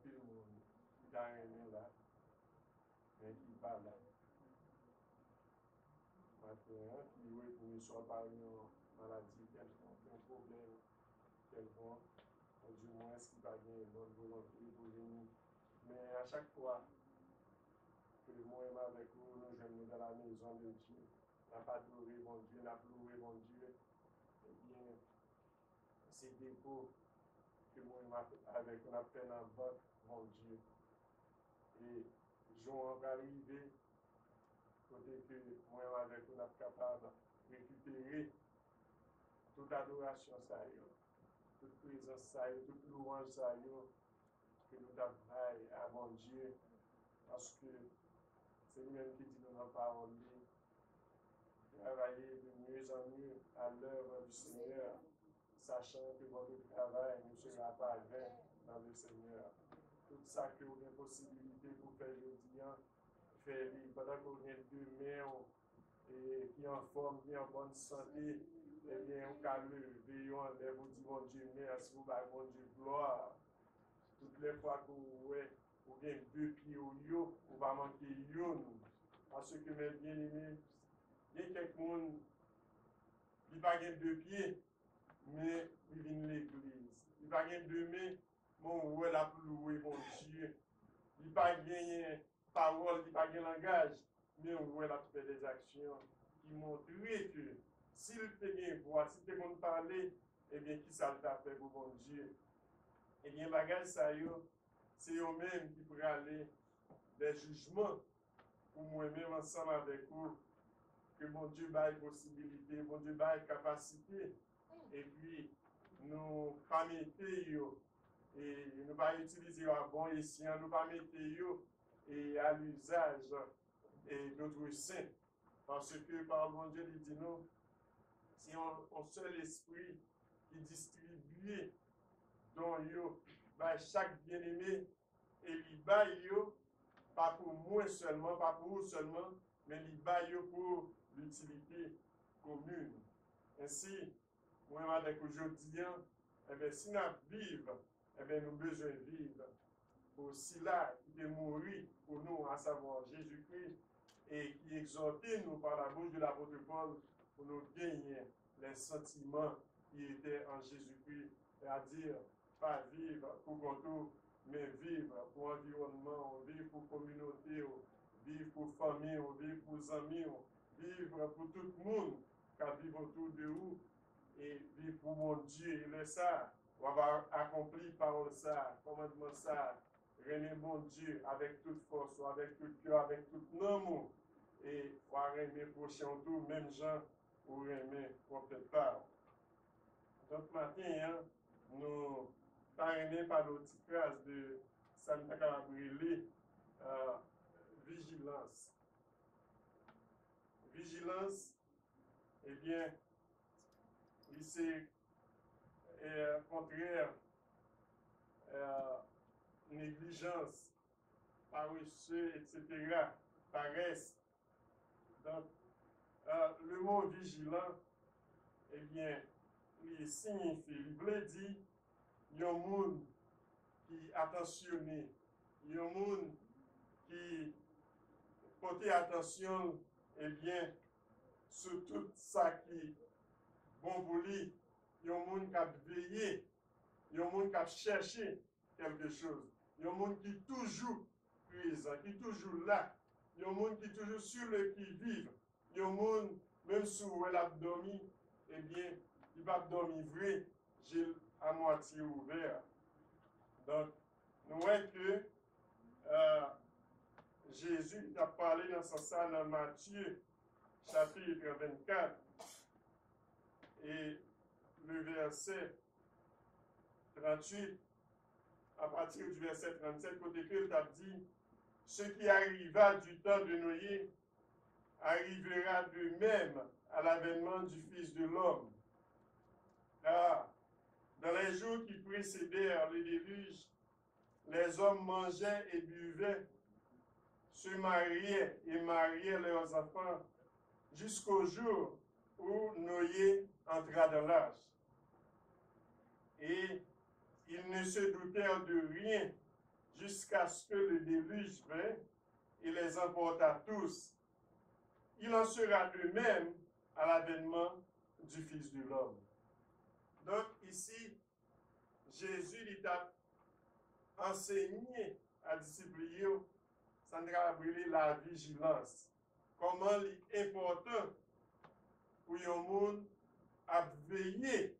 pile monde qui t'a aimé là, mais qui pas là. Maintenant, qui est soit par une maladie quelconque, un problème quelconque, ou du moins qui va gagner une bonne volonté pour venir. Mais à chaque fois que moi-même avec vous, nous venons dans la maison de Dieu, n'a pas adoré mon Dieu, n'a pleuré mon Dieu, eh bien, c'est des beaux que moi-même avec vous, n'a fait dans votre mon Dieu. Et j'en vais arriver, côté que moi-même avec vous, n'a pas capable de récupérer toute adoration, ça y est, toute présence, ça y est, toute louange, ça y est, que nous avons à mon Dieu, parce que c'est lui-même qui dit dans la parole, travailler de mieux en mieux à l'œuvre du Seigneur, sachant que votre travail ne sera pas vain dans le Seigneur. Tout ça que vous avez possibilité pour faire aujourd'hui, faire pendant que vous avez deux mains et qui en forme, qui en bonne santé, eh bien, on peut lever, on enlève, vous dit, mon Dieu, merci, vous avez mon Dieu, gloire. Toutes les fois que vous avez deux pieds au yo, vous va manquer une. Parce que mes bien-aimés, il y a quelqu'un qui n'a pas deux pieds, mais il vient de l'église. Il n'a pas deux mains, mais on voit la louer mon Dieu. Il n'a pas de parole, il n'a pas de langage, mais on voit la faire des actions qui montrent que s'il fait bien voix, s'il fait bon parler, eh bien, qui ça t'a fait pour mon Dieu? Eh bien, bagage ça c'est eux-mêmes qui pourraient aller des jugements pour moi-même ensemble avec vous. Que mon Dieu baille possibilité, mon Dieu baille capacité, et puis nous pas mettre et nous pas utiliser à bon escient, nous pas mettre et à l'usage et d'autres saints. Parce que par mon Dieu, il dit nous, si on seul esprit qui distribue dans yo, bah, chaque bien-aimé, et il baille pas pour moi seulement, pas pour vous seulement, mais il baille pour l'utilité commune. Ainsi, moi, avec aujourd'hui, eh bien, si nous vivons, eh bien, nous avons besoin de vivre. Pour cela, qui est mort pour nous, à savoir Jésus-Christ, et qui exhortait nous par la bouche de l'apôtre Paul pour nous gagner les sentiments qui étaient en Jésus-Christ, c'est-à-dire pas vivre pour contour, mais vivre pour environnement, vivre pour communauté, vivre pour famille, vivre pour amis, vivre pour tout le monde qui vit autour de vous, et vivre pour mon Dieu. Il est ça, on va accomplir par ça, commandement ça, aimer mon Dieu avec toute force, avec tout cœur, avec tout amour, et on va aimer prochain tout, même gens, ou aimer prophète par. Donc, matin, hein, nous parrainés par l'autre phrase de Santa Calabrelli, vigilance. Vigilance, eh bien, c'est contraire, négligence, paresseux, etc., paresse. Donc, le mot vigilant, eh bien, il signifie, il veut dire, il y a un monde qui est attentionné, il y a un monde qui porte attention, eh bien, sur tout ça qui est bon pour lui. Il y a un monde qui a veillé, il y a un monde qui a cherché quelque chose, il y a un monde qui est toujours présent, qui est toujours là, il y a un monde qui est toujours sur le qui-vive, il y a un monde, même si elle a dormi, eh bien, il va dormir vrai, j'ai à moitié ouvert. Donc, nous voyons que Jésus a parlé dans ce sens dans Matthieu, chapitre 24, et le verset 38, à partir du verset 37, côté que il a dit, ce qui arriva du temps de Noé arrivera de même à l'avènement du Fils de l'homme. Car dans les jours qui précédèrent le déluge, les hommes mangeaient et buvaient, se mariaient et mariaient leurs enfants, jusqu'au jour où Noé entra dans l'arche. Et ils ne se doutèrent de rien jusqu'à ce que le déluge vint et les emporta tous. Il en sera de même à l'avènement du Fils de l'homme. Donc ici, Jésus il a enseigné à disciples, ça nous a brûlé la vigilance. Comment il est important pour un monde à veiller.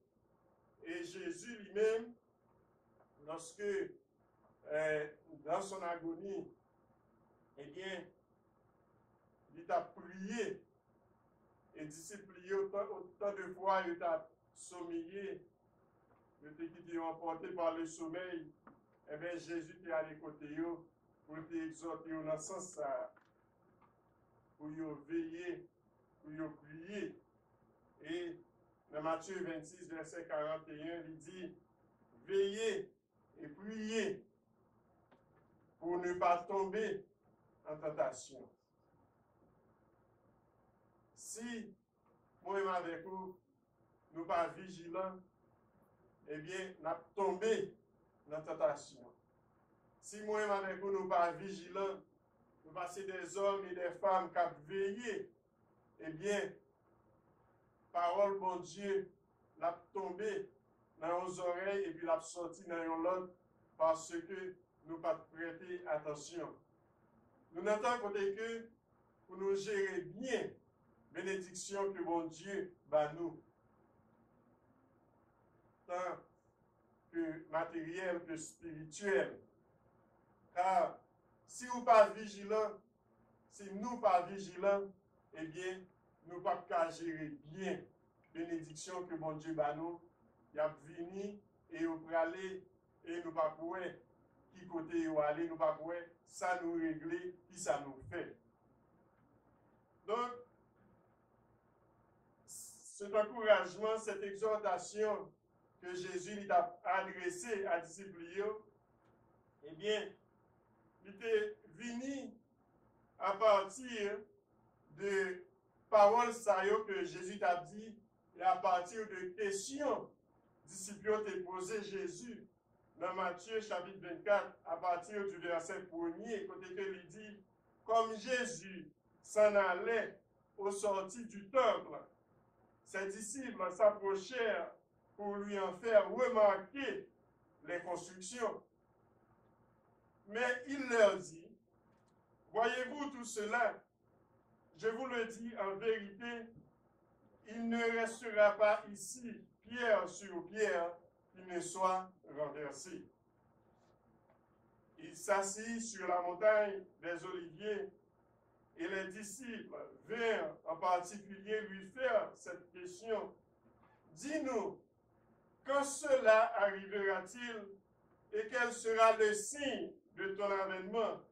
Et Jésus lui-même, lorsque dans son agonie, eh bien, il a prié et disciple autant de fois, il a sommeillé, il était quitté emporté par le sommeil. Eh bien, Jésus est allé côté eux pour t'exhorter dans ce sens pour veiller, pour prier. Et dans Matthieu 26, verset 41, il dit, veillez et priez pour ne pas tomber en tentation. Si moi-même avec vous, nous ne sommes pas vigilants, eh bien, nous allons tomber dans la tentation. Si moi-même avec vous, nous ne sommes pas vigilants, nous passons des hommes et des femmes qui ont veillé, eh bien, parole bon Dieu, l'a tombé dans nos oreilles et puis l'a sorti dans l'autre parce que nous pas prêter attention. Nous n'entendons côté que pour nous gérer bien bénédiction que bon Dieu bat nous, tant que matériel que spirituel. Car si vous pas vigilant, si nous pas vigilants, eh bien, nous pas qu'à gérer bien bénédiction que bon Dieu bat nous. Il a venu et vous aller et nous pas pouvoir qui côté où aller, nous pas pouvoir ça nous régler, puis ça nous fait. Donc, cet encouragement, cette exhortation que Jésus a adressée à disciples, eh bien, il était venu à partir de paroles que Jésus a dit et à partir de questions disciples ont posé Jésus dans Matthieu chapitre 24 à partir du verset 1er, côté que il dit, comme Jésus s'en allait au sorti du temple, ses disciples s'approchèrent pour lui en faire remarquer les constructions. Mais il leur dit, voyez-vous tout cela? Je vous le dis en vérité, il ne restera pas ici pierre sur pierre qui ne soit renversé. Il s'assit sur la montagne des Oliviers et les disciples vinrent en particulier lui faire cette question. Dis-nous, quand cela arrivera-t-il et quel sera le signe de ton avènement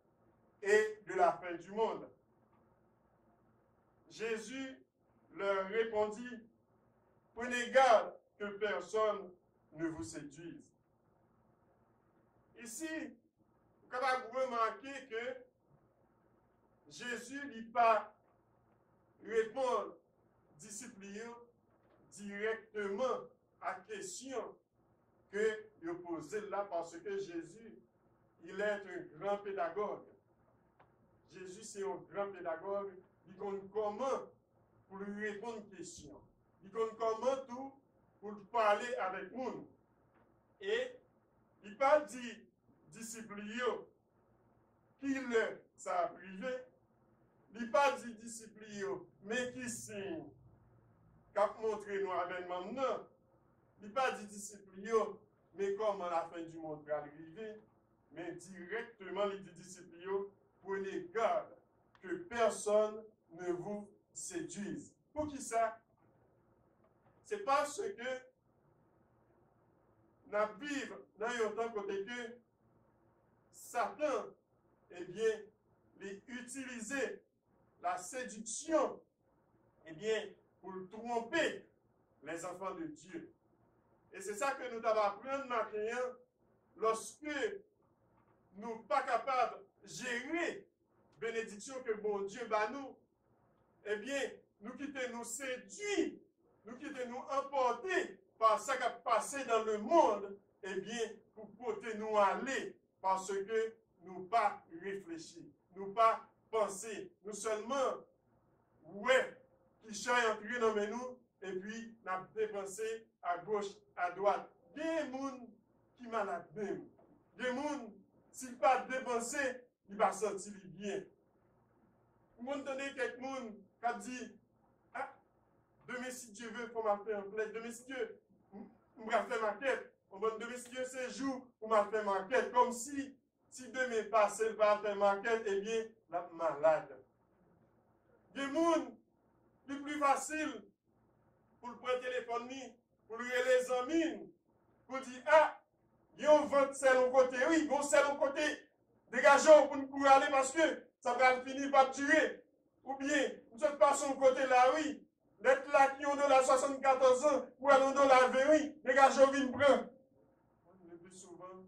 et de la fin du monde? Jésus leur répondit, prenez garde que personne ne vous séduise. Ici, vous pouvez remarquer que Jésus n'a pas répondre disciples directement à la question que vous posez là parce que Jésus, il est un grand pédagogue. Jésus, c'est un grand pédagogue. Il connaît comment pour lui répondre aux questions. Il connaît comment tout pour parler avec nous. Et il n'a pas dit disciples qu'il ça a privé. Il n'a pas dit disciples, mais qui signe qu'a montré nous avènement non. Il n'a pas dit disciples, mais comment la fin du monde va arriver. Mais directement, il dit disciples, prenez garde que personne ne vous séduise. Pour qui ça? C'est parce que nous vivons dans un temps côté que Satan, eh bien, il utilise la séduction, eh bien, pour tromper les enfants de Dieu. Et c'est ça que nous devons apprendre maintenant lorsque nous ne sommes pas capables de gérer la bénédiction que bon Dieu bat nous. Eh bien, nous quittons nous séduire, nous quittons nous emporter par ce qui a passé dans le monde, eh bien, pour porter nous aller parce que nous pas réfléchi, nous pas pensé, nous seulement, ouais, qui chante entrer dans nous, et puis n'a dépensé à gauche, à droite. Il y a des gens qui sont malades même. Il y a des gens, s'ils pas dépensé, ils vont sentir bien. Vous entendez quelqu'un qui a dit, ah, demain si Dieu veut, il faut faire un plaid. Demain si Dieu, on va faire ma quête. Demain si Dieu c'est jour, on va faire ma quête. Comme si demain passe, il va faire ma quête, eh bien, la malade. Il y a des gens, c'est plus facile pour le prendre téléphone, pour lui les amis, pour dire, ah, il y a un vent seul au côté, oui, il y a un seul au côté, dégageons pour nous aller parce que ça va finir par tuer. Ou bien, nous sommes pas son côté là, oui, d'être là qui ont de la 74 ans, ou alors de la 20, oui, dégageons, vin prendre. Le plus souvent,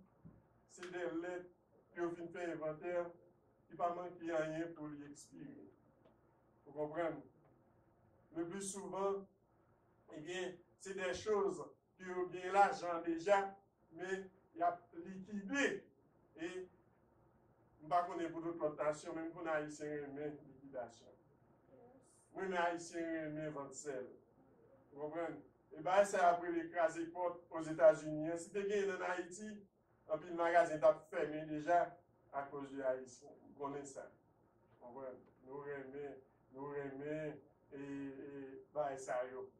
c'est des lettres qui ont fait inventaire, qui ne pas manquer rien pour lui expirer. Vous comprenez? Le plus souvent, eh bien, c'est des choses qui ont bien l'argent déjà, mais il y a liquidé. Et je ne sais pas pour d'autres plantations, même pour les Haïtiens aimés liquidation. Oui, mais Haïtiens aimés vente sel. Vous comprenez? Et bien, c'est après l'écraser porte aux États-Unis. Si tu es en Haïti, un peu le magasin t'a fermé déjà à cause du Haïtien. Vous connaissez ça. Vous comprenez? Nous remet et bah, ça y est.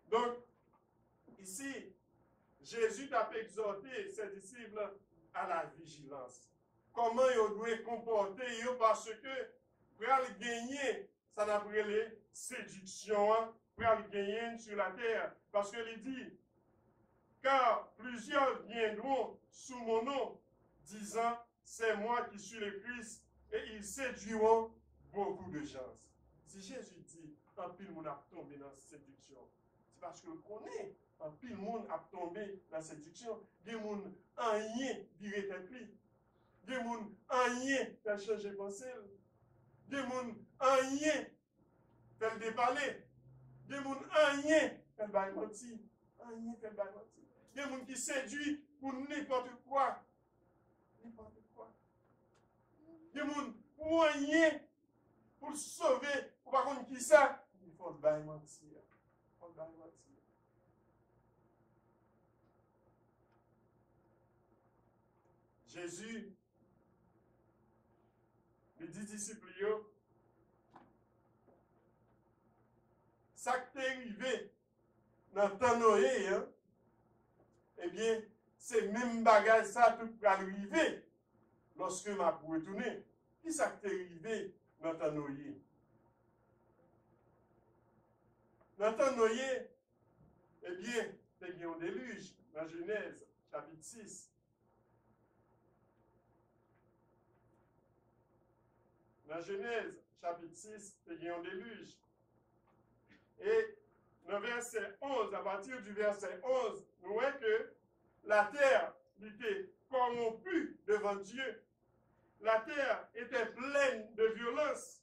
Donc, ici, Jésus a exhorté ses disciples à la vigilance. Comment ils doivent comporter parce que pour gagner, ça n'a pas les séductions, pour gagner sur la terre. Parce qu'il dit, car plusieurs viendront sous mon nom, disant, c'est moi qui suis le Christ, et ils séduiront beaucoup de gens. Si Jésus dit, un pile monde a tombé dans la séduction, c'est parce que le connaît. Un pile monde a tombé dans la séduction. Des gens en rien viré tête pli. Des gens en rien fait changer pensée. Des gens en rien fait déballer. Des gens en rien fait mentir. En rien fait mentir. Des gens qui séduisent pour n'importe quoi. N'importe quoi. Des gens pour rien pour sauver. Pour pas contre qui ça. Il faut le mentir. Il faut le mentir. Jésus, les 10 disciples, ça qui est arrivé dans le temps Noé, hein, eh bien, c'est même bagage ça tout va arriver lorsque m'a retourné. Qui ça qui est arrivé dans le temps Noé? Dans le temps Noé, eh bien, c'est un déluge dans Genèse, chapitre 6. Dans Genèse, chapitre 6, c'est un déluge. Et dans verset 11, à partir du verset 11, nous voyons que la terre était corrompue devant Dieu. La terre était pleine de violence.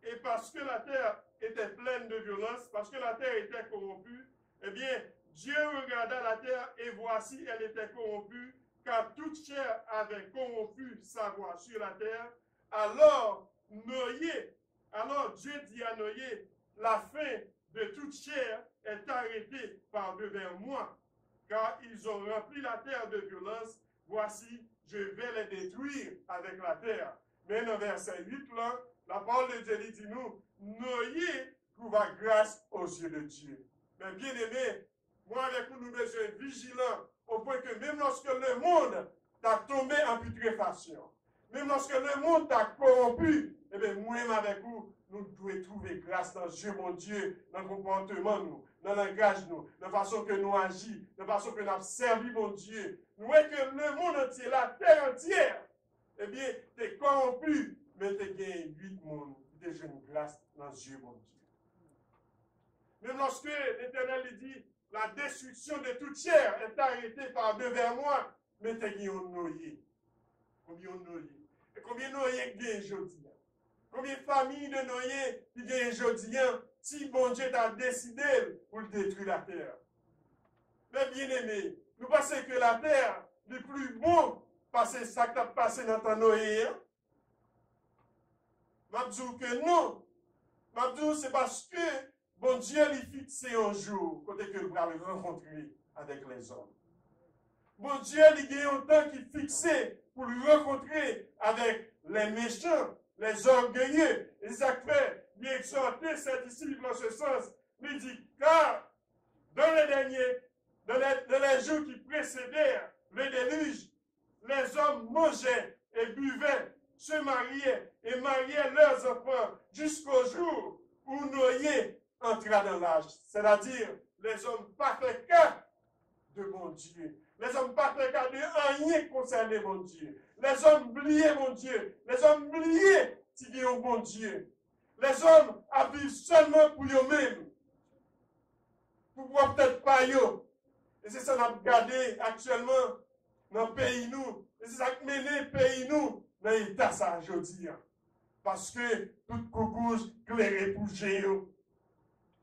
Et parce que la terre était pleine de violence, parce que la terre était corrompue, eh bien, Dieu regarda la terre et voici, elle était corrompue, car toute chair avait corrompu sa voie sur la terre. Alors Dieu dit à Noé, la fin de toute chair est arrêtée par devers moi, car ils ont rempli la terre de violence. Voici, je vais les détruire avec la terre. Mais dans verset 8, là, la parole de Dieu dit nous, Noé trouva grâce aux yeux de Dieu. Mais bien aimé, moi avec vous, nous besoin vigilants au point que même lorsque le monde t'a tombé en putréfaction, même lorsque le monde t'a corrompu, eh bien, moi-même avec vous, nous devons trouver grâce dans Dieu, mon Dieu, dans le comportement, nous, dans le langage, nous, dans la façon que nous agissons, dans la façon que nous avons servi, mon Dieu. Nous voyons que le monde entier, la terre entière, eh bien, tu es corrompu, mais tu as gagné 8 mondes qui te une grâce dans Dieu, mon Dieu. Même lorsque l'Éternel dit, la destruction de toute chair est arrêtée par devers moi, mais tu as gagné un noyer. Combien de noyés? Et combien de noyés gagnent aujourd'hui? Combien de familles de noyés qui gagnent aujourd'hui si bon Dieu t'a décidé pour détruire la terre? Mais bien aimé, Nous pensons que la terre, le plus beau, parce que ça qui a passé dans ton Noé. Je dis que non. Je dis c'est parce que bon Dieu lui fixé un jour, côté que nous allons rencontrer avec les hommes. Bon Dieu lui a un temps qui est fixé pour le rencontrer avec les méchants, les orgueilleux. Et ça fait, il a exhorté ses disciples dans ce sens. Il dit, car dans les derniers, dans les jours qui précédèrent le déluge, les hommes mangeaient et buvaient, se mariaient et mariaient leurs enfants jusqu'au jour où Noé entra dans l'âge. C'est-à-dire, les hommes pas fait cas de mon Dieu. Les hommes pas fait cas de rien concerné mon Dieu. Les hommes oubliaient mon Dieu. Les hommes oubliaient s'il y a un bon Dieu. Les hommes vivent seulement pour eux-mêmes. Pour peut-être pas eux. Et c'est ça qu'on a regardé actuellement dans le pays nous. Et c'est ça qui mène le pays nous dans l'état ça aujourd'hui. Parce que tout coucouche clairé pour Géo.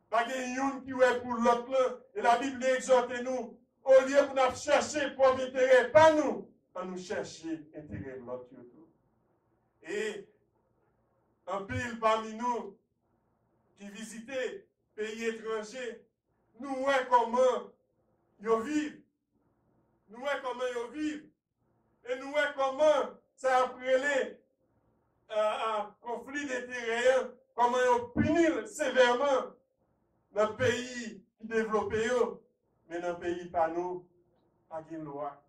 Pas de yon qui est pour l'autre. Et la Bible exhorte nous. Au lieu de nous chercher pour intérêt, pas nous, on nous chercher intérêt de l'autre. Et un pile parmi nous qui visitait pays étrangers, nous voyons comment ils vivent. Nous voyons comment ils vivent. Et nous voyons comment ça a pris un conflit d'intérêts, comment ils punissent sévèrement dans le pays qui développe, mais dans le pays pas nous, pas de loi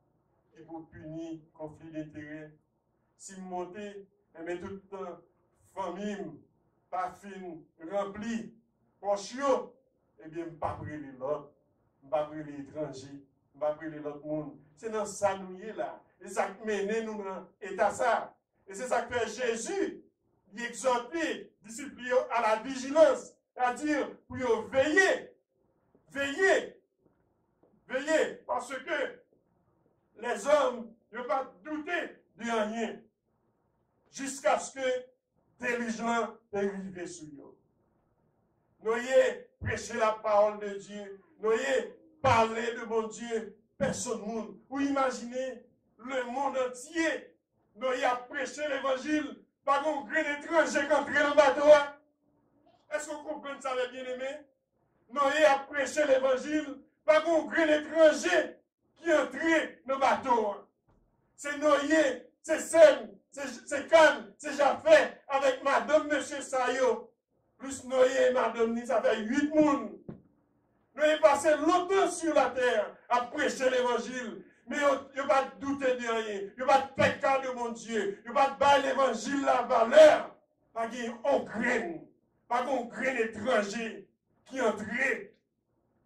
qui pour punir le conflit d'intérêts. Si vous montez, mais tout le temps, famille, pas fin, remplie, proche, eh bien, je ne vais pas brûler l'autre, je ne vais pas brûler l'étranger, je ne vais pas brûler l'autre monde. C'est dans ça nous y est là. Et ça qui mène nous dans l'état ça. Et c'est ça que fait Jésus, il exhorte les disciples à la vigilance, c'est-à-dire pour veiller, veiller, veiller, parce que les hommes ne vont pas douter de rien jusqu'à ce que déluge arrive sur eux. Nous ayons prêché la parole de Dieu, nous ayons parlé de mon Dieu, personne monde. Vous imaginez le monde entier, nous ayons prêché l'évangile par un grain étranger qui entre dans le bateau. Est-ce que vous comprenez ça, bien aimé? Nous ayons prêché l'évangile par un grain étranger qui entre dans le bateau. C'est Noé, c'est Sem, c'est Cannes, c'est Japheth avec madame, monsieur Sayo. Plus Noé et madame, ça fait 8 personnes. Nous avons passé longtemps sur la terre à prêcher l'évangile. Mais ils ne pas douter de rien. Ils ne pas faire cas de mon Dieu. Ils ne pas battre l'évangile la valeur. Pas qu'on graine. Pas qu'on graine étranger qui entre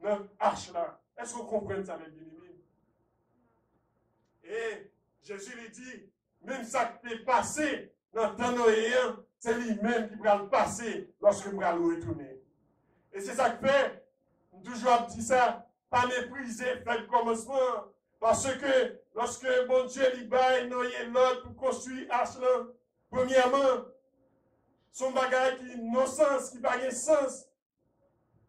dans l'arche là. Est-ce que vous comprenez ça, mes bien-aimés? Et Jésus lui dit, même ça qui est passé dans le temps noéen, c'est lui-même qui va le passer lorsque nous allons retourner. Et c'est ça que fait, toujours dit ça, pas mépriser, faire le commencement. Parce que lorsque mon Dieu lui baille, noyer l'autre pour construire Ashlan, premièrement, son bagage qui n'a sens, qui n'a pas de sens.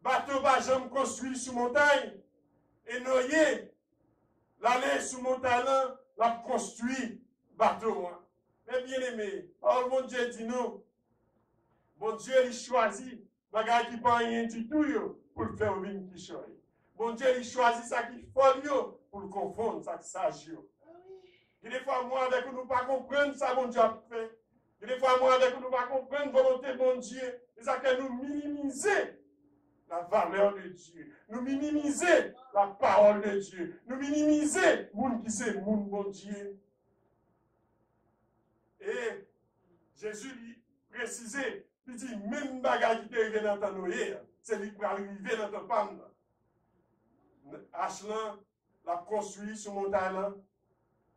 Bateau va jamais construit sous montagne. Et noyer, l'aller sous montagne, l'a construit bateau. Mais bien aimé, oh mon Dieu dit nous, mon Dieu il choisit, bagage qui pas rien du tout pour le faire venir qui choisit. Mon Dieu il choisit ça qui folle pour le confondre, ça qui sage. Et des fois, moi, avec nous, pas comprendre ça, mon Dieu a fait. Et des fois, moi, avec nous, pas comprendre la volonté de mon Dieu. Et ça que nous minimiser la valeur de Dieu. Nous minimiser la parole de Dieu. Nous minimiser le monde qui c'est mon Dieu. Et Jésus lui précisait, il dit, même bagage qui est arrivé dans ta noyée, c'est lui qui va arriver dans ta femme. Ashlan l'a construit sur montagne.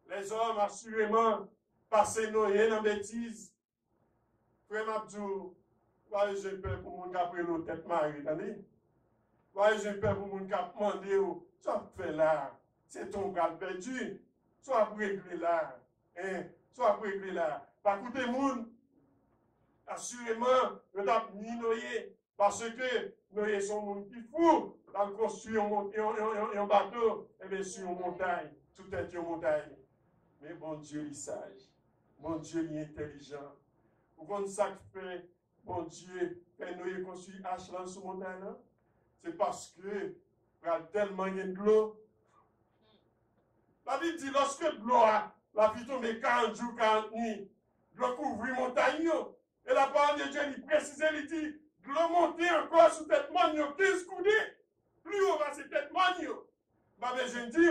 Les hommes, assurément, passé Noé dans la bêtise. Frère Mabdou, voyez, j'ai peur pour mon gars pour tête marée, attendez. Voyez, j'ai peur pour mon gars demander, tu as fait là, c'est ton gars perdu. Tu as réglé là, hein, tu as réglé là. Pas écouter moun, assurément, je t'ai ni Noé, Parce que nous sommes monde qui fou, dans construire un bateau, et bien sur une montagne, tout est une montagne. Mais bon Dieu, il est sage. Mon Dieu, il est intelligent. Vous comprenez ça que fait, mon Dieu, quand nous avons construit H là sur montagne là? C'est parce que il y a tellement de l'eau. La Bible dit, lorsque l'eau a, la vie tombe 40 jours, 40 nuits, l'eau couvre la montagne. Et la parole de Dieu, il précise, il dit, l'eau monte encore sous tête montagne, 15 coudées. Plus haut va c'est tête montagne. Bah, ben, je dis,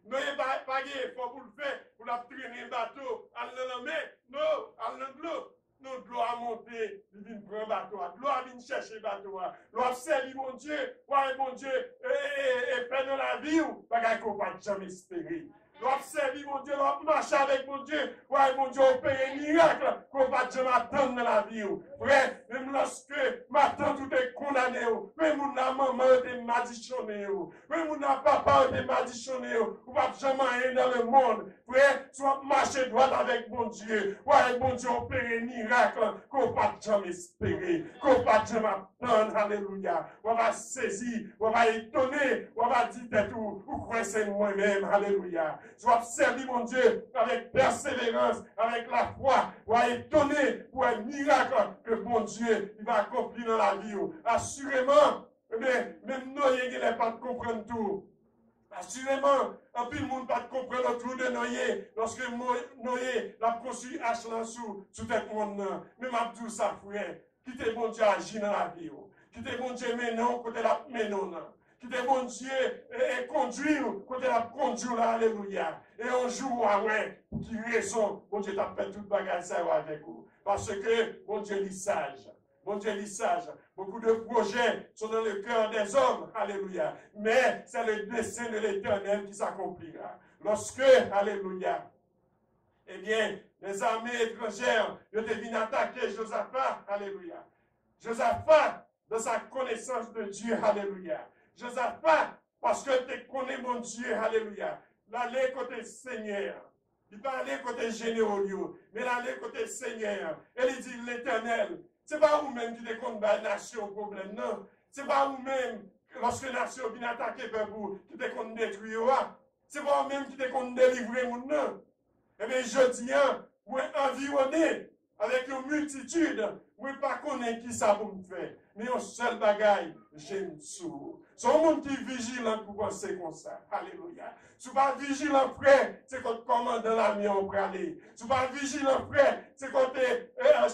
nous n'avons pas d'effort pour le faire, pour la traîner un bateau, à la mer, non, à l'eau. Nous, l'eau a monté, il vient prendre un bateau, l'eau a vient chercher le bateau, l'eau a servi mon Dieu, ouais, mon Dieu, et fait dans la vie, parce qu'on ne peut pas jamais espérer. L'eau a servi mon Dieu, l'eau a marché avec mon Dieu, ouais, mon Dieu, on paye un miracle, qu'on ne peut pas jamais attendre dans la vie. Frère, même lorsque maintenant tout est condamné, même la maman est malditionné, même la papa est malditionné, on ne va jamais rien dans le monde. Frère, tu vas marcher droit avec mon Dieu, ouais, mon Dieu, on paye un miracle, qu'on ne peut pas jamais espérer, qu'on ne peut pas jamais attendre, alléluia. On va saisir, on va étonner, on va dire tout, ou croire c'est moi-même, alléluia. Tu vas servir mon Dieu avec persévérance, avec la foi, on va étonner pour un miracle que mon Dieu il va accomplir dans la vie. Assurément, mais même nous, il n'est pas de comprendre tout. Assurément, en plus le monde va comprendre autour de Noé, lorsque Noé l'a construit H sous tête monde. Mais m'a dit ça, frère, quittez mon Dieu agir dans la vie. Quittez mon Dieu maintenant, côté la maintenant. Quittez mon Dieu et conduire, côté la conduire là, alléluia. Et un jour, ouais, pour qu'il raison, mon Dieu t'a fait toute bagarre ça avec vous. Parce que mon Dieu est sage. Mon Dieu est sage. Beaucoup de projets sont dans le cœur des hommes. Alléluia. Mais c'est le dessein de l'Éternel qui s'accomplira. Lorsque, alléluia, eh bien, les armées étrangères deviennent attaquer Josaphat. Alléluia. Josaphat, dans sa connaissance de Dieu. Alléluia. Josaphat, parce que tu connais mon Dieu. Alléluia. L'aller côté Seigneur. Il va aller côté généraux, mais l'aller côté Seigneur. Et il dit l'Éternel. Ce n'est pas vous-même qui décompte la nation problème, non. Ce n'est pas vous-même, lorsque la nation vient attaquer par vous, qui décompte détruire. Ce n'est pas vous-même qui décompte délivrer, non. Eh bien, je dis, moi, environné avec une multitude, moi, pas connaître qui ça vous me fait. Mais un seul bagaille, j'aime sous. C'est un monde qui est vigilant pour penser comme ça. Alléluia. Si vous pas vigilant, frère, c'est quand commande dans l'armée, on va aller. Si vous pas vigilant, frère, c'est quand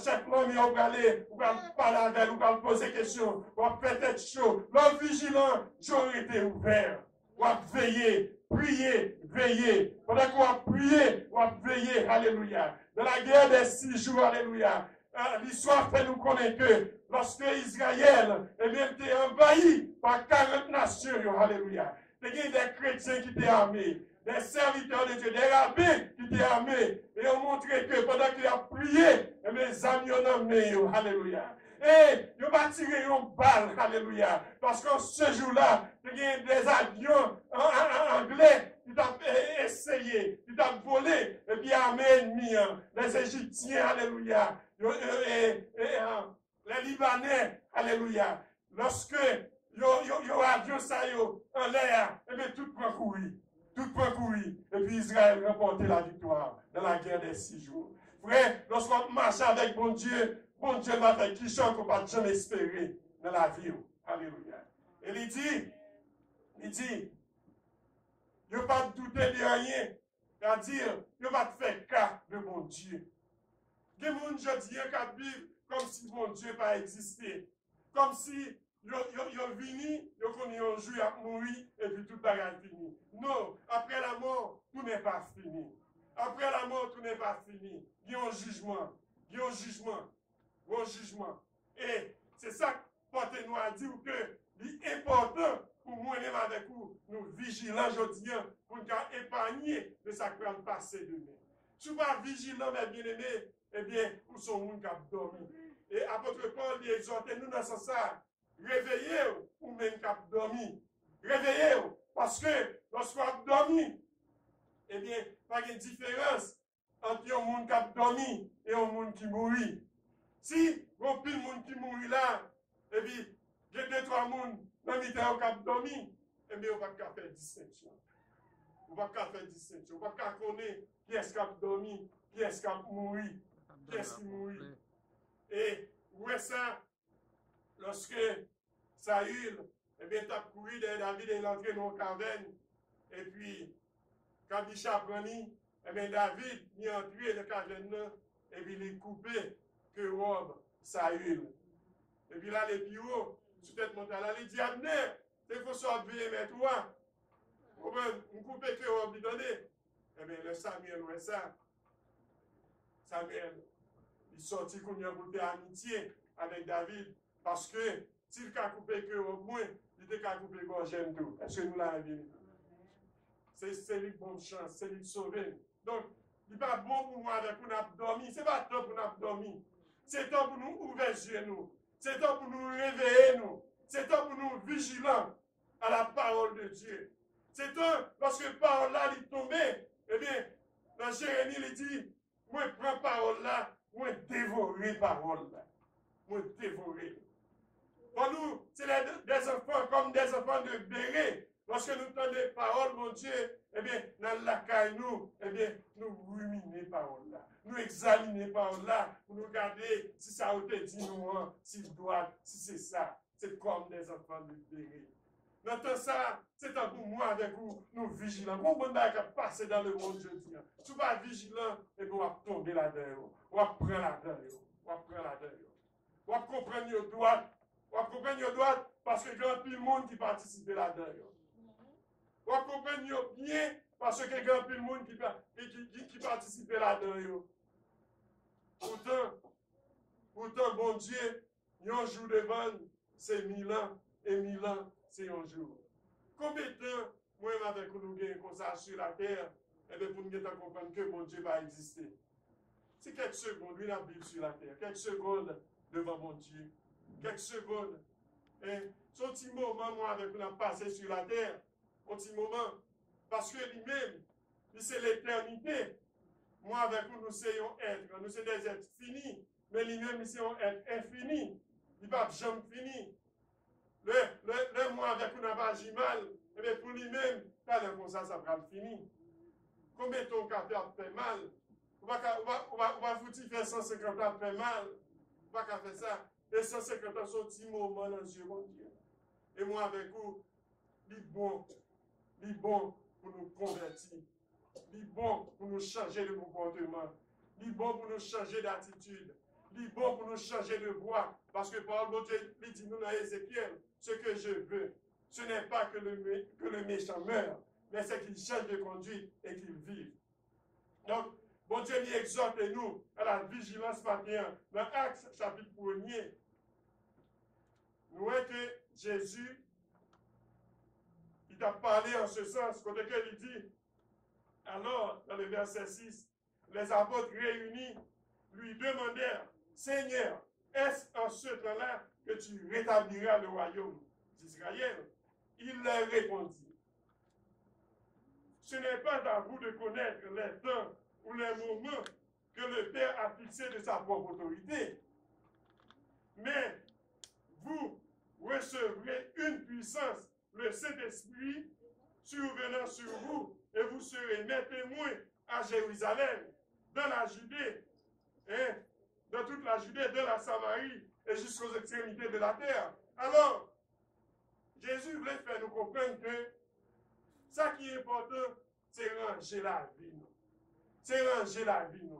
chaque l'armée, on va aller. Vous va parler avec, vous va poser des questions, vous va faire tête chaud. L'homme vigilant, j'aurais été ouvert. Vous va veiller, prier, veiller. Pendant qu'on va prier, on va veiller. Alléluia. Dans la guerre des 6 jours, alléluia. L'histoire fait nous connaître que lorsque Israël était envahi par 40 nations, alléluia, il y a des chrétiens qui étaient armés, des serviteurs de Dieu, des rabbins qui étaient armés, et ont montré que pendant qu'il a prié, les amis ont emmené, alléluia. Et ils ont tiré une balle, alléluia, parce qu'en ce jour-là, il y a des avions anglais qui ont essayé, qui ont volé, et puis armé ennemi, les Égyptiens, alléluia. Les Libanais, alléluia, lorsque yo avion ça en l'air, et bien tout prend courir, et puis Israël remportait la victoire dans la guerre des 6 jours. Frère, lorsqu'on marche avec bon Dieu va faire qui chose qu'on ne peut jamais espérer dans la vie. Alléluia. Et il dit, il ne pas douter de rien, c'est-à-dire, il va te faire cas de mon Dieu. Des gens je dis qui vivent comme si mon Dieu n'a pas existé. Comme si ils venu, ils ont joué à mourir et puis tout est fini. Non, après la mort, tout n'est pas fini. Après la mort, tout n'est pas fini. Il y a un jugement. Il y a un jugement. Un jugement. Et c'est ça que porte-nous à dire que l'important pour moi-même avec vous, nous vigilants aujourd'hui pour nous épargner de ça qui va passer demain. Si vous pas vigilant, mes bien-aimés, eh bien, vous sont gens qui ont dormi. Et apôtre Paul dit, exhortez-nous dans ce sens. Réveillez-vous, ou même qui ont dormi. Réveillez-vous, parce que lorsque vous avez dormi, eh bien, pas de différence entre un monde qui a dormi et un monde qui mourit. Si, vous avez un monde qui mourit là, et puis, il y a 2-3 personnes dans le temps qui ont dormi, et bien, on ne va pas faire distinction. On ne va pas faire distinction. On ne va pas connaître qui est-ce qui a dormi, qui est-ce qui a mouru, qui est-ce qui mouru. Et où est ça, lorsque Saül, eh bien, tu as couru derrière David et il est entré dans la caverne, et puis, quand il a pris, eh bien, David, il est entré dans la caverne, et puis il est coupé que robe Saül. Et puis là, les bureaux, tu t'es monté là, il dit, Abner, il faut sortir, mais toi, on coupe que robe, il donne. Eh bien, le Samuel, ouais, ça. Samuel, il sortit qu'on y a goûté amitié avec David, parce que s'il a coupé que robe, moins, il était qu'à couper gorge tout. Est-ce que nous l'avons vu? C'est lui bonne chance, c'est lui sauver. Donc, il n'est pas bon pour moi avec nous abdomen. Ce n'est pas temps pour nous abdomen. C'est temps pour nous ouvrir les yeux. C'est temps pour nous réveiller. C'est temps pour nous vigilants à la parole de Dieu. C'est temps, lorsque la parole là est tombée, eh bien, dans Jérémie, il dit, moi, je prends parole là, moi, dévorer parole là. Moi, dévorer. Pour nous, c'est des enfants comme des enfants de béret. Lorsque nous entendons des paroles, mon Dieu, eh bien, dans la caille, eh bien, nous ruminer paroles là. Nous examiner paroles là, pour nous regarder si ça a été dit nous, s'il doit, si c'est ça. C'est comme des enfants de béret. Dans tout ça, c'est un pour moi avec vous, nous vigilants. Mon bon bail qui passe dans le monde, je dis. Tu vas vigilant, et puis on va tomber là-dedans. On va prendre là-dedans. On va prendre là-dedans. On va comprendre nos droits. On va comprendre nos droits parce que grand pile monde qui participe là-dedans. On va comprendre bien parce que grand pile monde qui participe là-dedans. Pourtant, bon Dieu, un jour devant, c'est 1000 ans, et 1000 ans, c'est un jour. Combien de temps, moi, avec nous, comme ça sur la terre, et bien pour nous comprendre que bon Dieu va exister. C'est quelques secondes, lui, la Bible sur la terre, quelques secondes devant mon Dieu, quelques secondes. Et son petit moment, moi, avec nous, a passé sur la terre, un petit moment, parce que lui-même, c'est l'éternité. Moi, avec nous, nous sommes êtres, nous sommes des êtres finis, mais lui-même, c'est un être infini. Il ne va jamais finir. Le moi avec nous n'a pas agi mal, mais pour lui-même, quand comme ça va finir. Combien de temps qu'on fait mal? On va foutre faire 150 ans fait mal. On va faire ça. Et 150 ans sont petits moments dans Dieu, mon Dieu. Et moi avec vous, il est bon pour nous convertir. Il est bon pour nous changer de comportement. Il est bon pour nous changer d'attitude. Il est bon pour nous changer de voie. Parce que par exemple, Dieu dit nous dans Ézéchiel, ce que je veux, ce n'est pas que le méchant meure, mais c'est qu'il change de conduite et qu'il vive. Donc, bon Dieu nous exhorte nous à la vigilance matin. Dans Actes chapitre 1er, nous voyons que Jésus, il a parlé en ce sens, quand il dit, alors, dans le verset 6, les apôtres réunis lui demandèrent, Seigneur, est-ce en ce temps-là que tu rétabliras le royaume d'Israël? Il leur répondit, ce n'est pas à vous de connaître les temps ou les moments que le Père a fixés de sa propre autorité, mais vous recevrez une puissance, le Saint-Esprit, survenant sur vous, et vous serez mes témoins à Jérusalem, dans la Judée, dans toute la Judée, de la Samarie, et jusqu'aux extrémités de la terre. Alors, Jésus voulait faire nous comprendre que ça qui est important, c'est ranger la vie. C'est ranger la vie.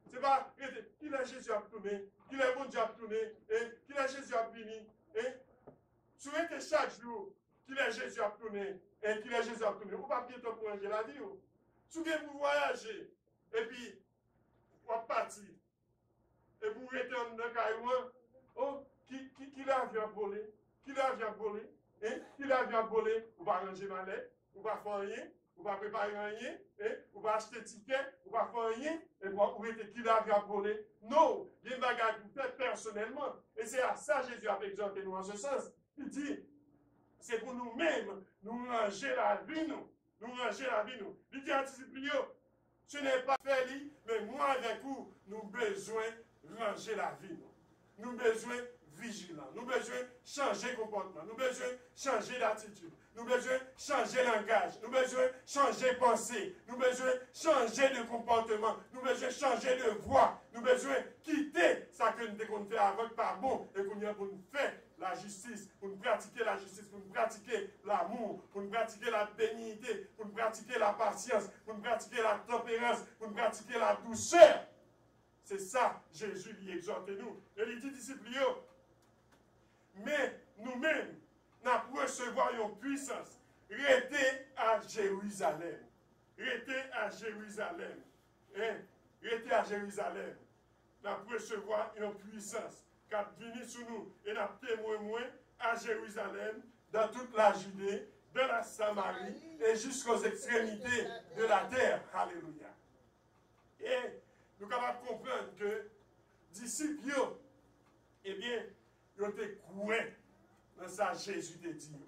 C'est pas qu'il a Jésus à tourner, qu'il a bon Dieu à tourner, qu'il a Jésus à fini. Souhaitez chaque jour qu'il a Jésus à tourner, et qu'il a Jésus à tourner. Vous ne pouvez pas bientôt pour ranger la vie. Souvenez-vous voyager, et puis, vous partir. Et vous retournez dans le caillou, oh, qui l'avion volé, qui l'avion volé, qui l'avion volé, vous va ranger ma lettre, vous va faire rien, vous va préparer rien, vous va acheter ticket, vous va faire rien, et vous êtes qui l'avion volé. Non, il y a une bagarre que vous faites personnellement. Et c'est à ça que Jésus a exhorté nous en ce sens. Il dit, c'est pour nous-mêmes, nous ranger la vie, nous ranger la vie, nous. Il dit à disciples, ce n'est pas fait, mais moi avec vous, nous besoin ranger la vie. Nous besoin vigilants. Nous besoin changer comportement. Nous besoin changer d'attitude. Nous besoin changer langage. Nous besoin changer pensée. Nous besoin changer de comportement. Nous besoin changer de voix. Nous besoin quitter ça que nous fait avant pas bon et qu'on y a pour nous faire la justice, pour nous pratiquer la justice, pour nous pratiquer l'amour, pour nous pratiquer la bénignité, pour nous pratiquer la patience, pour nous pratiquer la tempérance, pour nous pratiquer la douceur. C'est ça, Jésus lui exhorte nous. Et il dit, disciples, mais nous-mêmes, nous pouvons recevoir une puissance. Restez à Jérusalem. Restez à Jérusalem. Restez à Jérusalem. Nous pouvons recevoir une puissance qui a venu sur nous et nous témoignons à Jérusalem, dans toute la Judée, de la Samarie et jusqu'aux extrémités de la terre. Alléluia. Et nous sommes capables de comprendre que disciples, eh bien, ils ont été coués dans ça Jésus te dit.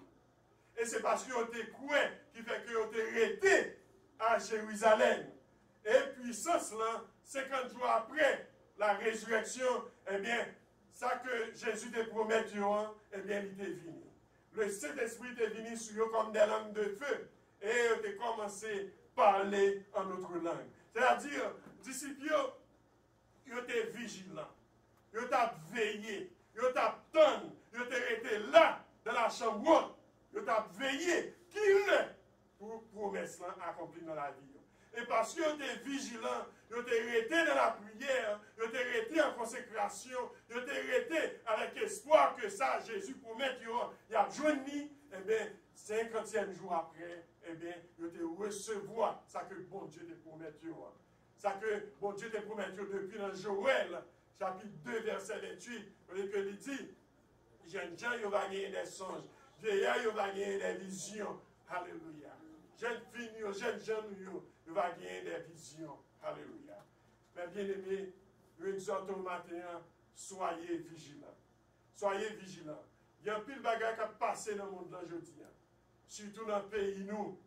Et c'est parce qu'ils ont été coués qui fait qu'ils ont été restés à Jérusalem. Et puissance là, 50 jours après la résurrection, eh bien, ça que Jésus te promet, eh bien, il est venu. Le Saint-Esprit est venu sur eux comme des lames de feu. Et il a commencé à parler en autre langue. C'est-à-dire, disciples, ils étaient vigilants. Ils étaient veillés. Ils étaient tendres. Ils étaient là, dans la chambre haute. Ils étaient veillés. Qu'il pour promesse accomplie dans la vie. Et parce qu'ils étaient vigilants, ils étaient restés dans la prière, ils étaient restés en consécration, ils étaient restés avec espoir que ça, Jésus promet, il a joint, eh bien, 50e jour après, eh bien, ils étaient recevoir ça que bon Dieu te promet. Ça que bon Dieu te promet depuis dans Joël, chapitre 2, verset 28, que il dit, jeunes gens, ils vont gagner des songes, vieillards, ils vont gagner des visions. Alléluia. Jeunes filles, jeunes gens, ils vont gagner des visions. Alléluia. Mais bien aimés, nous exhortons matin, soyez vigilants. Soyez vigilants. Il y a un pile de bagages qui a passé dans le monde aujourd'hui. Surtout dans le pays, nous.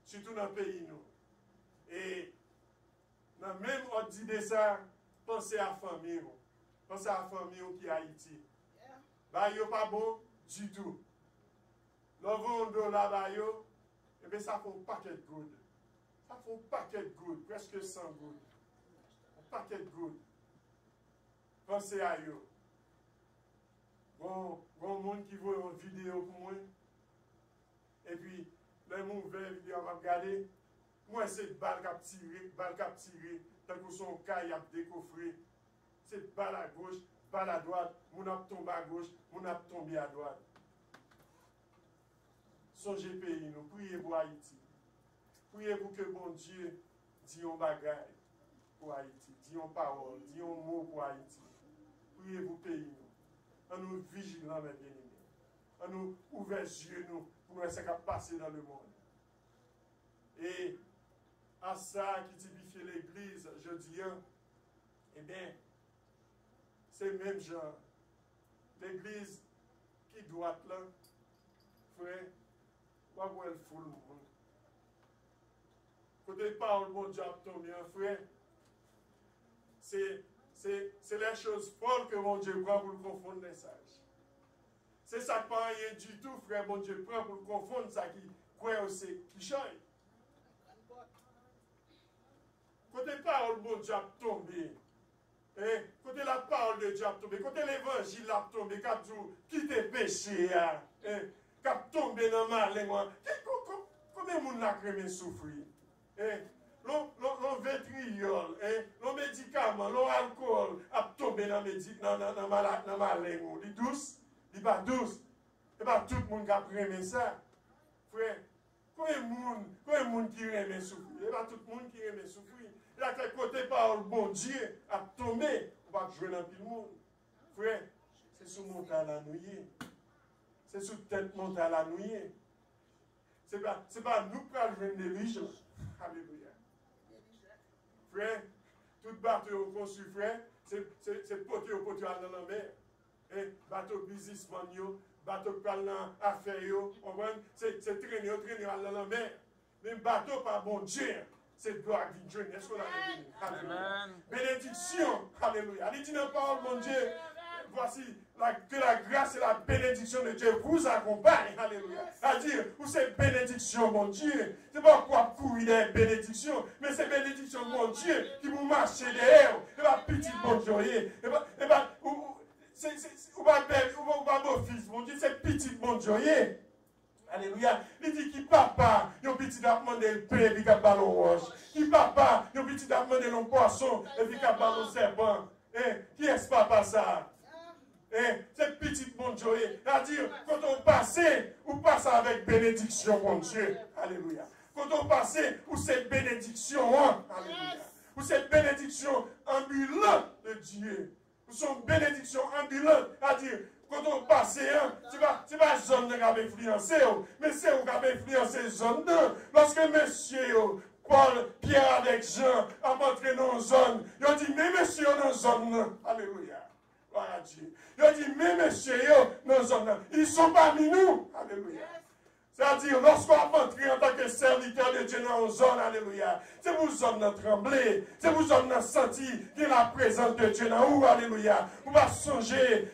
Surtout dans le pays, nous. Et dans même on dit de ça, pensez à la famille. Pensez à la famille qui est Haïti. Bah, il n'est pas bon du tout. L'envoi là, bah, et bien ça fait un paquet de good. Ça fait un paquet de good, presque 100 good. Un paquet de good. Pensez à eux. Bon monde qui voit une vidéo pour moi. Et puis, les gens qui voient une vidéo, on va regarder. Moi, c'est balle qui a tiré, tant que son cas, il a décoffré. C'est balle à gauche, balle à droite, mon a tombé à gauche, mon a tombé à droite. Songez pays, nous, priez pour Haïti. Priez pour que bon Dieu dise un bagage pour Haïti, dise une parole, dise un mot pour Haïti. Priez pour pays, nous. En nous vigilants, mes bien-aimés. En nous ouvrant les yeux, nous, pour voir ce qui a passé dans le monde. Et à ça qui typifie l'Église, je dis, eh bien, c'est le même genre. L'Église qui doit là, frère, pas voir elle fout le monde. Côté parole, mon Dieu, tombe bien, frère. C'est les choses folles que mon Dieu prend pour le confondre les sages. C'est ça qui pas rien du tout, frère, mon Dieu prend pour le confondre ça qui croit aussi, qui change. Côté parole, mon Dieu a tombé. Côté la parole de Dieu a tombé. Côté l'évangile a tombé. Qui te péché, qui a tombé dans ma langue. Combien de monde a créé souffrir? L'on vétriol, l'on médicament, l'on alcool a tombé dans ma langue. Il est douce, il n'est pas douce. Et pas tout le monde qui a créé ça. Frère, combien de monde qui aime souffrir? Il n'y a pas tout le monde qui aime souffrir. Il y a quel côté par le bon Dieu a tombé, on va jouer dans tout le monde. Frère, c'est sous montagne à nouiller. C'est sous tête montagne à nouiller. Ce n'est pas nous qui allons jouer une délivrance. Alléluia. Frère, tout bateau qu'on suit, frère, c'est poté au poté dans la mer. Bateau businessman, bateau qui parle dans l'affaire, c'est traîner dans la mer. Mais bateau par bon Dieu. C'est gloire qui vient. Est-ce qu'on a béni? Alléluia. Bénédiction. Alléluia. Il dit dans la parole, mon Dieu, voici que la grâce et la bénédiction de Dieu vous accompagnent. Alléluia. C'est-à-dire, pour ces bénédictions, mon Dieu, c'est pas quoi courir des bénédictions, mais ces bénédictions, mon Dieu, qui vous marchez derrière. Et pas petit bon Dieu. Et pas, ou pas beau fils, mon Dieu, c'est petit bon Dieu. Alléluia. Il dit qui papa, yon petit a demandé le pain et puis a ballon roche. Qui papa, yon petit a demandé le poisson et puis a ballon serpent. Qui est ce papa ça? C'est petit bon Dieu. C'est-à-dire, quand on passe avec bénédiction, mon Dieu. Alléluia. Quand on passe, ou cette bénédiction, alléluia. Ou cette bénédiction ambulante de Dieu. Ou son bénédiction ambulante, c'est-à-dire, quand on passe, c'est pas zone qui a influencé, mais c'est où qui a influencé zone 2. Lorsque monsieur Paul, Pierre avec Jean a montré dans zone, ils ont dit, mais monsieur dans zone, alléluia. Voilà Dieu. Ils ont dit, mais monsieur dans zone, ils sont parmi nous, alléluia. C'est-à-dire, lorsqu'on a entré en tant que serviteur de Dieu dans une zone, alléluia, c'est vous zone de trembler, c'est vous zone de sentir qu'il y a la présence de Dieu dans vous, alléluia. Vous va songer,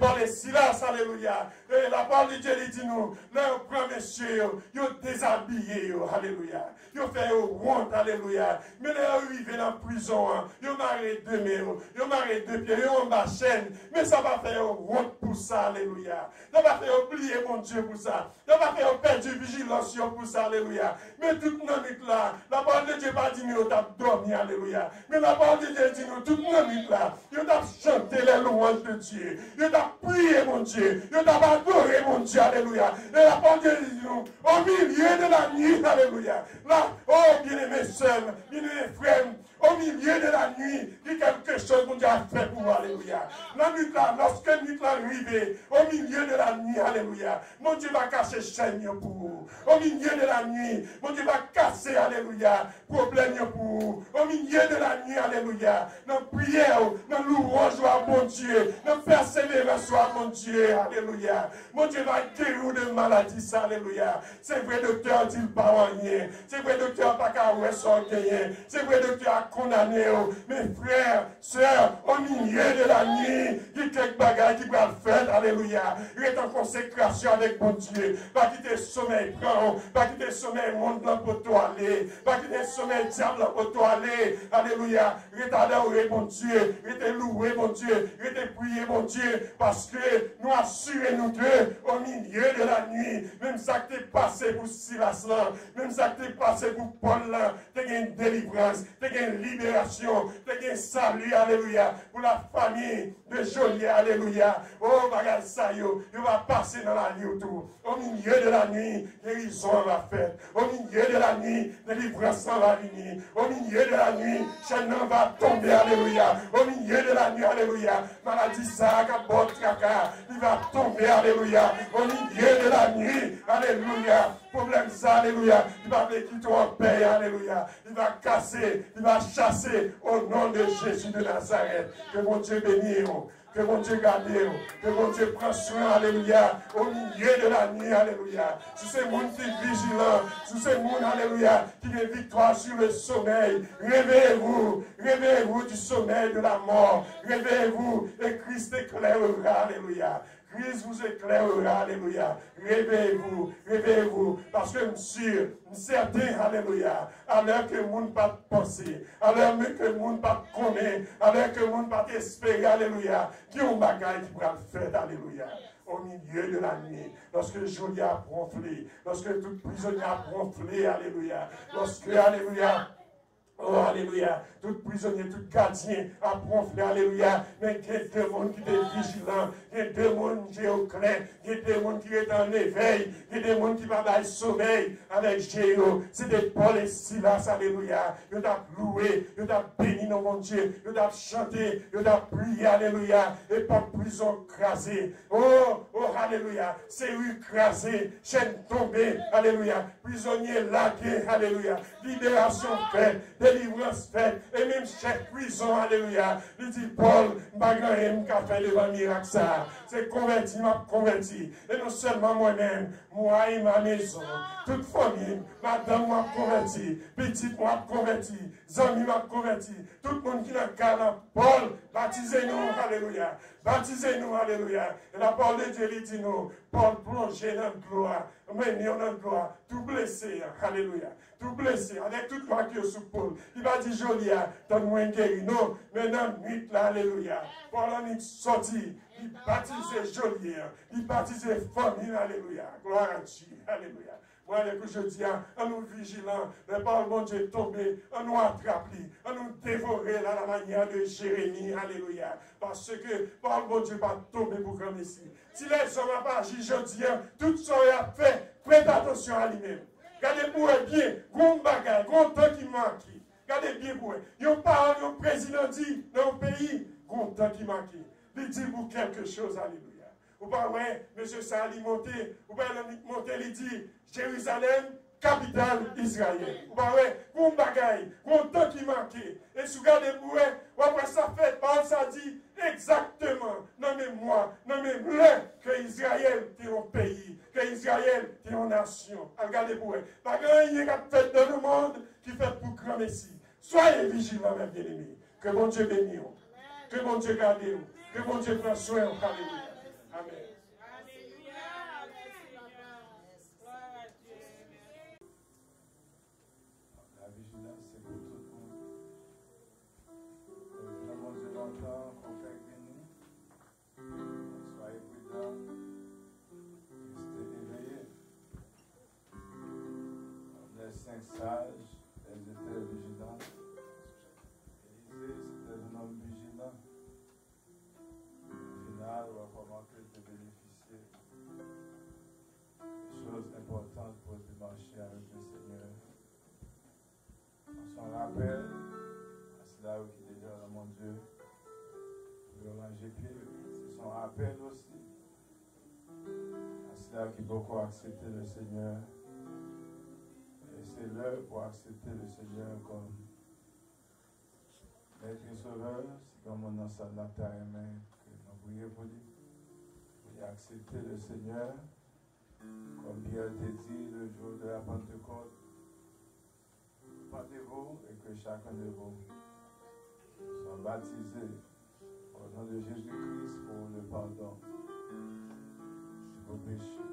Paul et Silas, alléluia. Et la parole de Dieu dit nous, là, on prend monsieur, ils ont déshabillé, alléluia. Ils ont fait honte, alléluia. Mais là, ils arrivent dans la prison, ils ont marré 2 mains, ils ont marré 2 pieds, ils ont ma chaîne. Mais ça va faire honte pour ça, alléluia. Ça va faire oublier mon Dieu pour ça. Ça va faire perdre vigilance pour ça, alléluia. Mais toute notre là, la parole de Dieu va dire nous, on a dormi, alléluia. Mais la parole de Dieu dit nous, toute notre là, on a chanté les louanges de Dieu. On a prié, mon Dieu. On a adoré, mon Dieu, alléluia. Et la parole de Dieu dit nous, au milieu de la nuit, alléluia. Là, oh, bien-aimés sœurs, bien-aimés frères, au milieu de la nuit, il y a quelque chose que Dieu a fait pour vous, alléluia. La nuit là, lorsque la nuit là arrive, au milieu de la nuit, alléluia, mon Dieu va casser chaîne pour vous. Au milieu de la nuit, mon Dieu va casser, alléluia, problème pour vous. Au milieu de la nuit, alléluia, dans prière, dans louange à mon Dieu, dans persévérance à mon Dieu, alléluia. Mon Dieu va guérir de maladie, ça, alléluia. C'est vrai, docteur, dit pas rien. C'est vrai, docteur, pas qu'à ouais, rien. C'est vrai, docteur, condamné. Mes frères, sœurs, au milieu de la nuit, il y a quelques bagages qui vont faire, alléluia. Il est en consécration avec mon Dieu. Pas quitter le sommeil, prends, pas quitter le sommeil, monde pour toi aller. Pas quitter le sommeil, diable pour toi aller. Alléluia. Il est adoré, mon Dieu. Il est loué, mon Dieu. Il est prié, mon Dieu. Parce que nous assurons nous deux au milieu de la nuit. Même ça qui est passé pour Silas là, même ça qui est passé pour Paul là, tu as une délivrance, tu as une libération, tu as un salut, alléluia, pour la famille de Joliet, alléluia. Oh, bagage ça, il va passer dans la nuit autour. Au milieu de la nuit, guérison va faire. Au milieu de la nuit, délivrance va venir. Au milieu de la nuit, chaîne va tomber, alléluia. Au milieu de la nuit, alléluia. Maladie ça, il va tomber, alléluia. Au milieu de la nuit, alléluia. Problème ça, alléluia. Il va quitter en paix, alléluia. Il va casser, il va chasser au nom de Jésus de Nazareth. Que mon Dieu bénisse. Que mon Dieu garde, que mon Dieu prend soin, alléluia, au milieu de la nuit, alléluia. Si c'est monde qui est vigilant, si c'est monde, alléluia, qui a victoire sur le sommeil, réveillez-vous du sommeil de la mort, réveillez-vous et Christ éclairera, alléluia. Christ vous éclairera, alléluia. Réveillez-vous, parce que monsieur, certain, alléluia, à l'heure que le monde pas penser, à l'heure que le monde pas connaître, à l'heure que le monde pas espérer, alléluia, qui ont bagaille qui pourra le faire, alléluia. Au milieu de la nuit, lorsque Jolie a ronflé, lorsque tout prisonnier a ronflé, alléluia, lorsque, alléluia, oh, alléluia. Tout prisonnier, tout gardien a ronflé, alléluia. Mais il y a deux mondes qui étaient vigilants. Il y a deux mondes qui sont clairs. Il y a deux mondes qui sont en éveil. Il y a des mondes qui vont dans le sommeil avec Jéhu. C'était Paul et Silas, alléluia. Ils ont loué, ils ont béni dans mon Dieu. Ils ont chanté, ils ont prié, alléluia. Et pas de prison crasée. Oh, alléluia. C'est rue crasée, chaîne tombée, alléluia. Prisonnier laqué, alléluia. Libération faite, délivrance faite, et même chaque prison, alléluia. Il dit, Paul, Magaïm, qui a fait devant miracle ça. C'est converti, m'a converti. Et non seulement moi-même, moi et ma maison, toute famille, madame m'a converti, petite m'a converti, amis m'a converti, tout le monde qui n'a qu'à Paul, baptisez-nous, alléluia. Baptisez-nous, alléluia. Et la parole de Dieu, il dit nous, Paul plongé dans la gloire, mené dans la gloire, tout blessé, alléluia. Tout blessé, avec toute marque sous Paul. Il va dire, Jolia, donne-moi un guéri. Non, mais dans la nuit, là, alléluia. Paul en est sorti, il baptisait Jolia, il baptisait famille, alléluia. Gloire à Dieu, alléluia. Moi, que je dis, en nous vigilant, la parole de Dieu est tombée, en nous attraper, en nous dévorer à la manière de Jérémie, alléluia. Parce que parole de Dieu va tomber pour comme ici. Si les hommes n'ont pas agi, je dis, tout ce qu'il a fait, prête attention à lui-même. Regardez pour eux bien, gros bagage, gros temps qui manque. Regardez bien pour eux. Il y a un parole, un président dit dans le pays, gros temps qui manque. Il dit pour quelque chose, alléluia. Ou pas, ouais, monsieur Sali monté, ou pas, monté, il dit, Jérusalem, capitale d'Israël. Ou pas, ouais, gros bagage, gros temps qui manque. Et si vous regardez pour eux, ou après ça fait, parole ça dit exactement, non mais moi, non mais là, que Israël est un pays, que Israël est une nation. Regardez pour eux. Pas grand chose qui fait dans le monde qui fait pour grand Messie. Soyez vigilants, mes bien-aimés. Que mon Dieu bénisse. Que mon Dieu garde. Que mon Dieu prenne soin. Alléluia. Amen. La vigilance, c'est pour tout le monde. Vraiment, Dieu l'entend, qu'on fait avec nous. Soyez prudents. Restez éveillés. Les 5 sages, elles étaient vigilantes. Élisée, c'était un homme vigilant. Au final, on va remarquer de bénéficier des choses importantes pour te marcher avec le Seigneur. On s'en rappelle, à cela qui est déjà dans mon Dieu, pour le ranger pied, c'est son rappel aussi. À cela qui beaucoup accepté le Seigneur. Et c'est l'heure pour accepter le Seigneur comme Maître et Sauveur. C'est comme on a ça dans ta main que nous prions pour lui. Pour accepter le Seigneur, comme Pierre t'a dit le jour de la Pentecôte. Rendez-vous et que chacun de vous soit baptisé au nom de Jésus-Christ pour le pardon de vos péchés.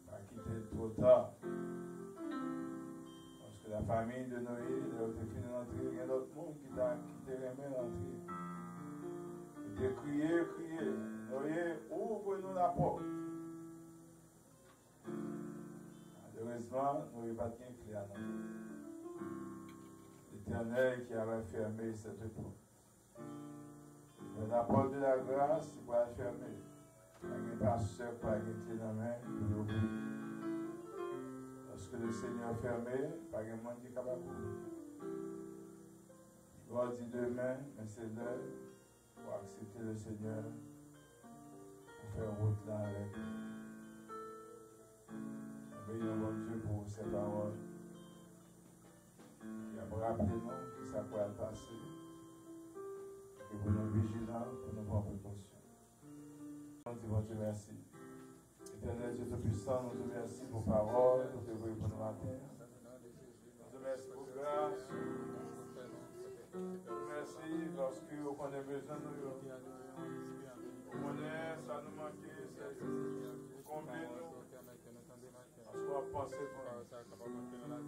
Pas quitter trop tard. Parce que la famille de Noé, il a été fini d'entrer, il y a d'autres monde qui t'a remis d'entrer. Il a crié, Noé, ouvre-nous la porte. Malheureusement, nous n'avons pas de clé à nous. L'Éternel qui avait fermé cette porte. Mais la porte de la grâce, il va fermer. Il n'y a pas pasteur, pas de clé dans la main, il ouvre. Lorsque le Seigneur fermé, pas de monde qui est capable d'ouvrir. Il va dire demain, mais c'est l'heure pour accepter le Seigneur, pour faire route là avec lui. Veillons mon Dieu pour ces paroles. Il a rappelé nous que ça peut passer. Et pour nous vigilants, pour nous prendre précaution. Nous disons Dieu merci. Éternel Dieu Tout-Puissant, nous te remercions pour paroles, nous te voyons pour nous matin. Nous te remercions pour grâce. Nous te remercions parce qu'on connaît besoin de nous. On connaît, ça nous manquait, c'est combien nous. Parce qu'on va penser pour nous.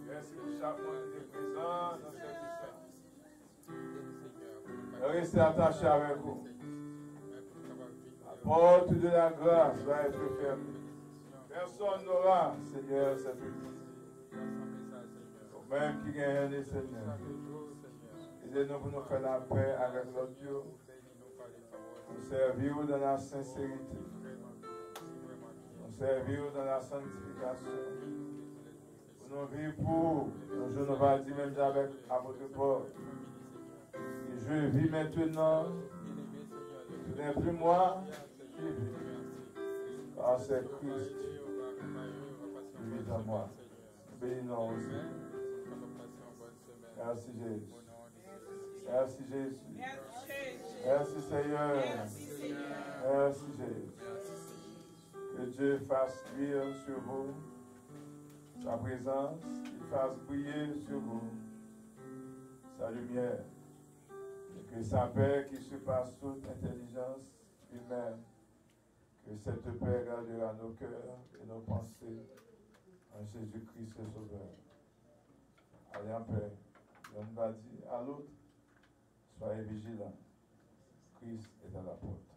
Merci chaque monde qui est présent dans cette saint. Restez attachés avec vous. La porte de la grâce va être fermée. Personne n'aura, Seigneur, cette église. Même qui gagne les Seigneur. Aidez-nous pour nous faire la paix avec notre Dieu. Nous servir dans la sincérité. Nous servir dans la sanctification. Pour nous vivre pour, je ne vais dire même avec apôtre Paul. Et je vis maintenant, ce n'est plus moi qui vis, car c'est Christ qui vit en moi. Bénis-nous aussi. Merci Jésus. Merci Jésus. Merci Seigneur. Merci Jésus. Que Dieu fasse luire sur vous sa présence, qu'il fasse briller sur vous sa lumière. Et que sa paix qui surpasse toute intelligence humaine, que cette paix gardera nos cœurs et nos pensées en Jésus-Christ le Sauveur. Allez en paix. L'un va dire à l'autre, soyez vigilants. Christ est à la porte.